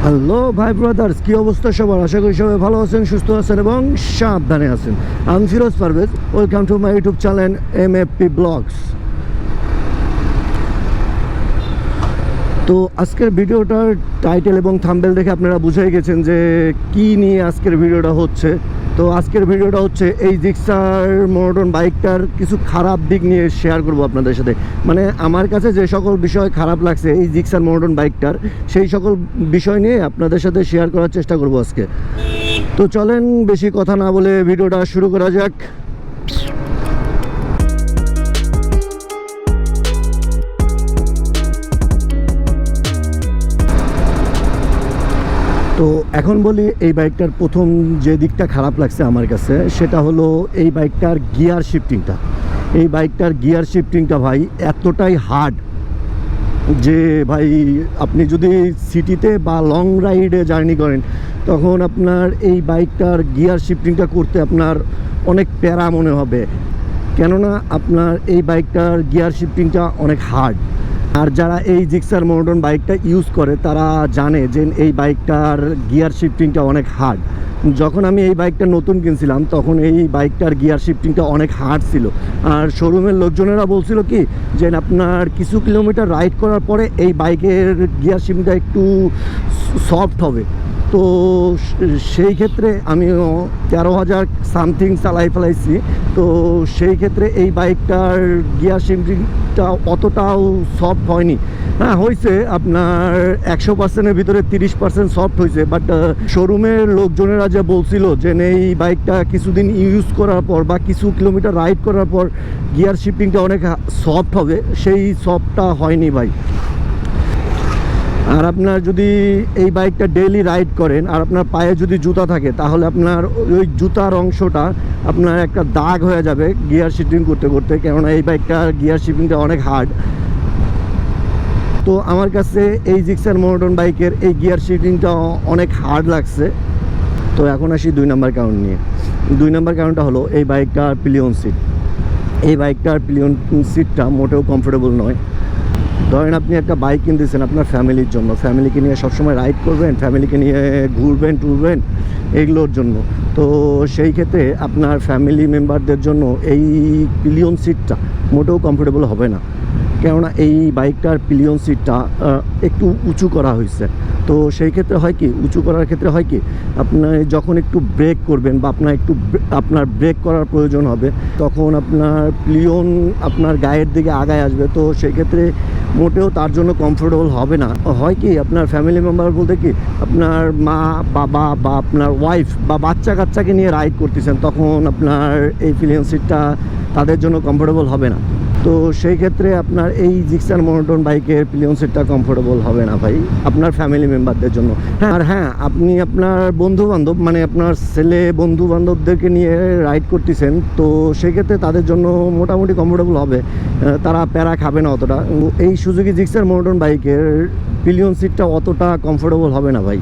Hello ভাই brothers, কি অবস্থা সবার? আশা করি সবাই ভালো আছেন, সুস্থ আছেন এবং সাবধানে আছেন। আমি Firoz Parvez, welcome to my YouTube channel MFP blogs. তো আজকের ভিডিওটার টাইটেল এবং থাম্বনেল দেখে আপনারা বুঝেই গেছেন যে কি নিয়ে আজকের ভিডিওটা হচ্ছে। তো আজকের ভিডিওটা হচ্ছে এই জিক্সার মোনোটন বাইকটার কিছু খারাপ দিক নিয়ে শেয়ার করব আপনাদের সাথে। মানে আমার কাছে যে সকল বিষয় খারাপ লাগছে এই জিক্সার মোনোটন বাইকটার, সেই সকল বিষয় নিয়ে আপনাদের সাথে শেয়ার করার চেষ্টা করব আজকে। তো চলেন বেশি কথা না বলে ভিডিওটা শুরু করা যাক। তো এখন বলি এই বাইকটার প্রথম যে দিকটা খারাপ লাগছে আমার কাছে, সেটা হলো এই বাইকটার গিয়ার শিফটিংটা। এই বাইকটার গিয়ার শিফটিংটা ভাই এতটাই হার্ড যে ভাই আপনি যদি সিটিতে বা লং রাইডে জার্নি করেন তখন আপনার এই বাইকটার গিয়ার শিফটিংটা করতে আপনার অনেক প্যারা মনে হবে, কেননা আপনার এই বাইকটার গিয়ার শিফটিংটা অনেক হার্ড। আর যারা এই জিক্সার মোনোটন বাইকটা ইউজ করে তারা জানে যে এই বাইকটার গিয়ার শিফটিংটা অনেক হার্ড। যখন আমি এই বাইকটা নতুন কিনছিলাম তখন এই বাইকটার গিয়ার শিফটিংটা অনেক হার্ড ছিল। আর শোরুমের লোকজনেরা বলছিল কি যে আপনার কিছু কিলোমিটার রাইড করার পরে এই বাইকের গিয়ার শিফটিংটা একটু সফট হবে। তো সেই ক্ষেত্রে আমি 13,000 সামথিং চালাই ফেলাইছি। তো সেই ক্ষেত্রে এই বাইকটার গিয়ার শিফটিংটা অতটাও সফট হয়নি। হ্যাঁ হয়েছে, আপনার 100%-এর ভিতরে 30% সফট হয়েছে। বাট শোরুমের লোকজনেরা যে বলছিল যে এই বাইকটা কিছুদিন ইউজ করার পর বা কিছু কিলোমিটার রাইড করার পর গিয়ার শিফটিংটা অনেক সফট হবে, সেই সফটটা হয়নি ভাই। আর আপনার যদি এই বাইকটা ডেইলি রাইড করেন আর আপনার পায়ে যদি জুতা থাকে তাহলে আপনার ওই জুতার অংশটা আপনার একটা দাগ হয়ে যাবে গিয়ার শিফটিং করতে করতে, কেননা এই বাইকটার গিয়ার শিফটিংটা অনেক হার্ড। তো আমার কাছে এই জিক্সার মোনোটন বাইকের এই গিয়ার শিফটিংটা অনেক হার্ড লাগছে। তো এখন আসি 2 নম্বর কারণ নিয়ে। 2 নম্বর কারণটা হলো এই বাইকটার পিলিয়ন সিট। এই বাইকটার পিলিয়ন সিটটা মোটেও কমফোর্টেবল নয়। ধরেন আপনি একটা বাইক কিনতেছেন আপনার ফ্যামিলির জন্য, ফ্যামিলিকে নিয়ে সবসময় রাইড করবেন, ফ্যামিলিকে নিয়ে ঘুরবেন টুরবেন এইগুলোর জন্য। তো সেই ক্ষেত্রে আপনার ফ্যামিলি মেম্বারদের জন্য এই পিলিয়ন সিটটা মোটেও কমফোর্টেবল হবে না, কেননা এই বাইকটার পিলিয়ন সিটটা একটু উঁচু করা হয়েছে। তো সেই ক্ষেত্রে হয় কি, উঁচু করার ক্ষেত্রে হয় কি, আপনার যখন একটু ব্রেক করবেন বা আপনার ব্রেক করার প্রয়োজন হবে তখন আপনার পিলিয়ন আপনার গায়ের দিকে আগায় আসবে। তো সেই ক্ষেত্রে মোটেও তার জন্য কমফোর্টেবল হবে না। হয় কি, আপনার ফ্যামিলি মেম্বার বলতে কি আপনার মা বাবা বা আপনার ওয়াইফ বা বাচ্চা কাচ্চাকে নিয়ে রাইড করতেছেন, তখন আপনার এই পিলিয়ন সিটটা তাদের জন্য কমফোর্টেবল হবে না। তো সেই ক্ষেত্রে আপনার এই জিক্সার মোনোটন বাইকের পিলিয়ন সিটটা কমফোর্টেবল হবে না ভাই আপনার ফ্যামিলি মেম্বারদের জন্য। হ্যাঁ, আর হ্যাঁ, আপনি আপনার বন্ধুবান্ধব মানে আপনার ছেলে বন্ধু বান্ধবদেরকে নিয়ে রাইড করতেছেন, তো সেক্ষেত্রে তাদের জন্য মোটামুটি কমফোর্টেবল হবে, তারা প্যারা খাবে না অতটা। এই সুজুকি জিক্সার মোনোটন বাইকের পিলিয়ন সিটটা অতটা কমফোর্টেবল হবে না ভাই।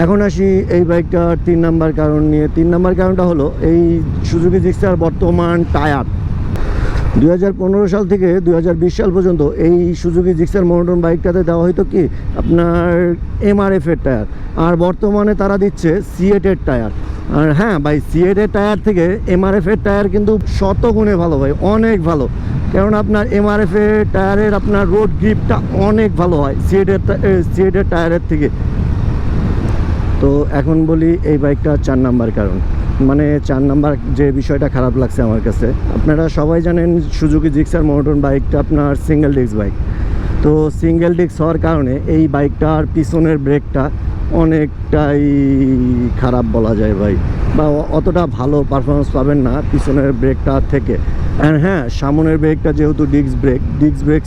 এখন আসি এই বাইকটার 3 নম্বর কারণ নিয়ে। 3 নম্বর কারণটা হলো এই সুজুকি জিক্সার বর্তমান টায়ার। 2015 সাল থেকে 2020 সাল পর্যন্ত এই সুজুকি জিক্সার মোনোটন বাইকটাতে দেওয়া হয়তো কি আপনার MRF-এর টায়ার, আর বর্তমানে তারা দিচ্ছে C8-এর টায়ার। আর হ্যাঁ ভাই, C8-এর টায়ার থেকে MRF-এর টায়ার কিন্তু শতগুণে ভালো ভাই, অনেক ভালো। কারণ আপনার MRF-এর টায়ারের আপনার রোড গ্রিপটা অনেক ভালো হয় C8-এর টায়ারের থেকে। তো এখন বলি এই বাইকটা 4 নাম্বার কারণ, মানে 4 নাম্বার যে বিষয়টা খারাপ লাগছে আমার কাছে। আপনারা সবাই জানেন সুজুকি জিক্সার মোনোটন বাইকটা আপনার সিঙ্গেল ডিস্ক বাইক। তো সিঙ্গেল ডিস্ক হওয়ার কারণে এই বাইকটার পিছনের ব্রেকটা অনেকটাই খারাপ বলা যায় ভাই, বা অতটা ভালো পারফরমেন্স পাবেন না পিছনের ব্রেকটা থেকে। আর হ্যাঁ, সামনের ব্রেকটা যেহেতু ডিস্ক ব্রেক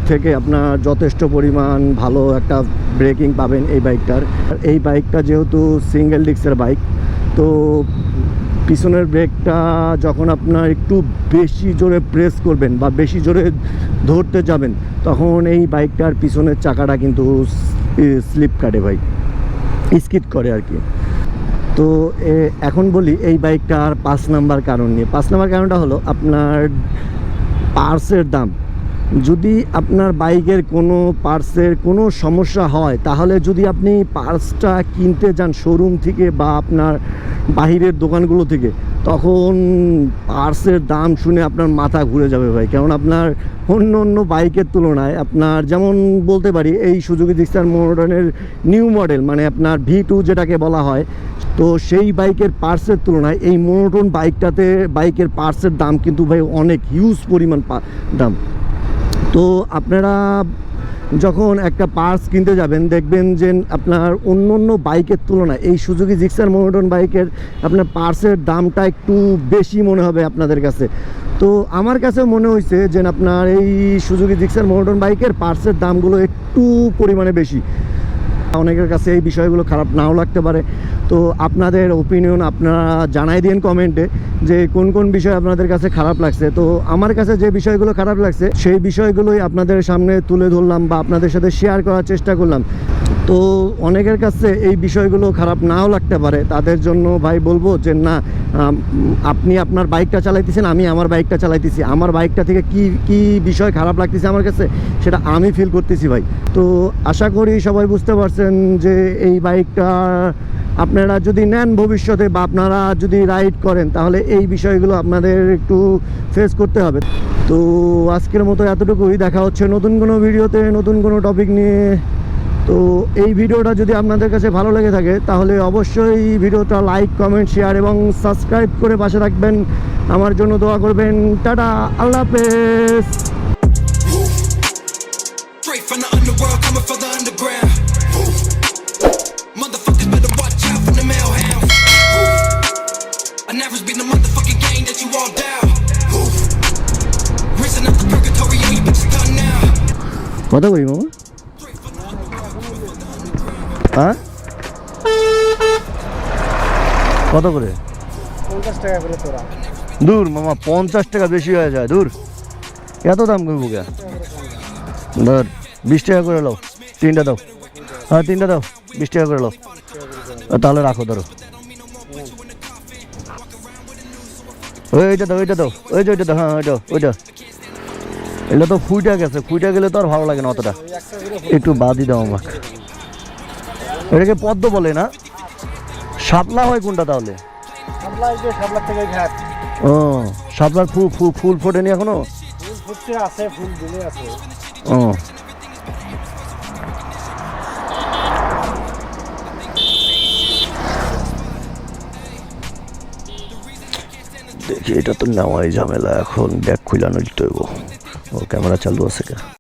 থেকে আপনার যথেষ্ট পরিমাণ ভালো একটা ব্রেকিং পাবেন এই বাইকটার। এই বাইকটা যেহেতু সিঙ্গেল ডিস্কের বাইক, তো পিছনের ব্রেকটা যখন আপনার একটু বেশি জোরে প্রেস করবেন বা বেশি জোরে ধরতে যাবেন তখন এই বাইকটার পিছনের চাকাটা কিন্তু স্লিপ কাটে ভাই, স্কিড করে আর কি। তো এখন বলি এই বাইকটার 5 নাম্বার কারণ নিয়ে। 5 নাম্বার কারণটা হলো আপনার পার্টসের দাম। যদি আপনার বাইকের কোনো পার্টসের কোনো সমস্যা হয়, তাহলে যদি আপনি পার্টসটা কিনতে যান শোরুম থেকে বা আপনার বাহিরের দোকানগুলো থেকে, তখন পার্টসের দাম শুনে আপনার মাথা ঘুরে যাবে ভাই। কারণ আপনার অন্য অন্য বাইকের তুলনায় আপনার, যেমন বলতে পারি এই সুজুকি জিক্সার মডেলের নিউ মডেল, মানে আপনার V2 যেটাকে বলা হয়, তো সেই বাইকের পার্টসের তুলনায় এই মোনোটোন বাইকের পার্টসের দাম কিন্তু ভাই অনেক হিউজ পরিমাণ দাম। তো আপনারা যখন একটা পার্টস কিনতে যাবেন, দেখবেন যে আপনার অন্য অন্য বাইকের তুলনায় এই সুজুকি জিক্সার মোনোটোন বাইকের আপনার পার্টসের দামটা একটু বেশি মনে হবে আপনাদের কাছে। তো আমার কাছে মনে হয়েছে যে আপনার এই সুজুকি জিক্সার মোনোটোন বাইকের পার্টসের দামগুলো একটু পরিমাণে বেশি। অনেকের কাছে এই বিষয়গুলো খারাপ নাও লাগতে পারে, তো আপনাদের ওপিনিয়ন আপনারা জানাই দিন কমেন্টে যে কোন কোন বিষয় আপনাদের কাছে খারাপ লাগছে। তো আমার কাছে যে বিষয়গুলো খারাপ লাগছে সেই বিষয়গুলোই আপনাদের সামনে তুলে ধরলাম বা আপনাদের সাথে শেয়ার করার চেষ্টা করলাম। তো অনেকের কাছে এই বিষয়গুলো খারাপ নাও লাগতে পারে, তাদের জন্য ভাই বলবো যে না, আপনি আপনার বাইকটা চালাইতেছেন, আমি আমার বাইকটা চালাইতেছি, আমার বাইকটা থেকে কি কি বিষয় খারাপ লাগতেছে আমার কাছে সেটা আমি ফিল করতেছি ভাই। তো আশা করি সবাই বুঝতে পারছেন যে এই বাইকটা আপনারা যদি নেন ভবিষ্যতে বা আপনারা যদি রাইড করেন, তাহলে এই বিষয়গুলো আপনাদের একটু ফেস করতে হবে। তো আজকের মতো এতটুকুই, দেখা হচ্ছে নতুন কোনো ভিডিওতে নতুন কোনো টপিক নিয়ে। তো এই ভিডিওটা যদি আপনাদের কাছে ভালো লেগে থাকে, তাহলে অবশ্যই ভিডিওটা লাইক, কমেন্ট, শেয়ার এবং সাবস্ক্রাইব করে পাশে রাখবেন। আমার জন্য দোয়া করবেন। টাটা, আল্লাহ হাফেজ। Straight from the underworld, coming for the underground. Motherfuckers better watch out from the male hounds. I never been the motherfucking game that you all down. Risen up the purgatory, all you bitches done now. কথা বলি মামা, হ্যাঁ কত করে? 50 টাকা করে তোরা। দূর মামা, 50 টাকা বেশি হয়ে যায়, দূর এত দাম করবো কে? ধর 20 টাকা করে নাও, 3টা দাও। হ্যাঁ 3টা দাও, 20 টাকা করে নাও। তাহলে রাখো, ধরো ওইটা দাও, ওইটা দাও, ওই যে ওইটা দাও, হ্যাঁ ওইটা ওইটা। এগুলো তো ফুইটা গেছে, ফুইটা গেলে তো আর ভালো লাগে না অতটা, একটু বাদই দাও আমাকে। এটাকে পদ্ম বলে না, শাপলা হয় কোনটা তাহলে? শাপলা থেকে ঘাট। ও, শাপলার ফুল ফোটেনি এখনো? ফুল ফুটছে, আছে ফুল দিলে আছে। ও, দেখি এটা তো নেওয়াই ঝামেলা। এখন ব্যাগ খুলে নিতে হইব। ও ক্যামেরা চালু আছে কে?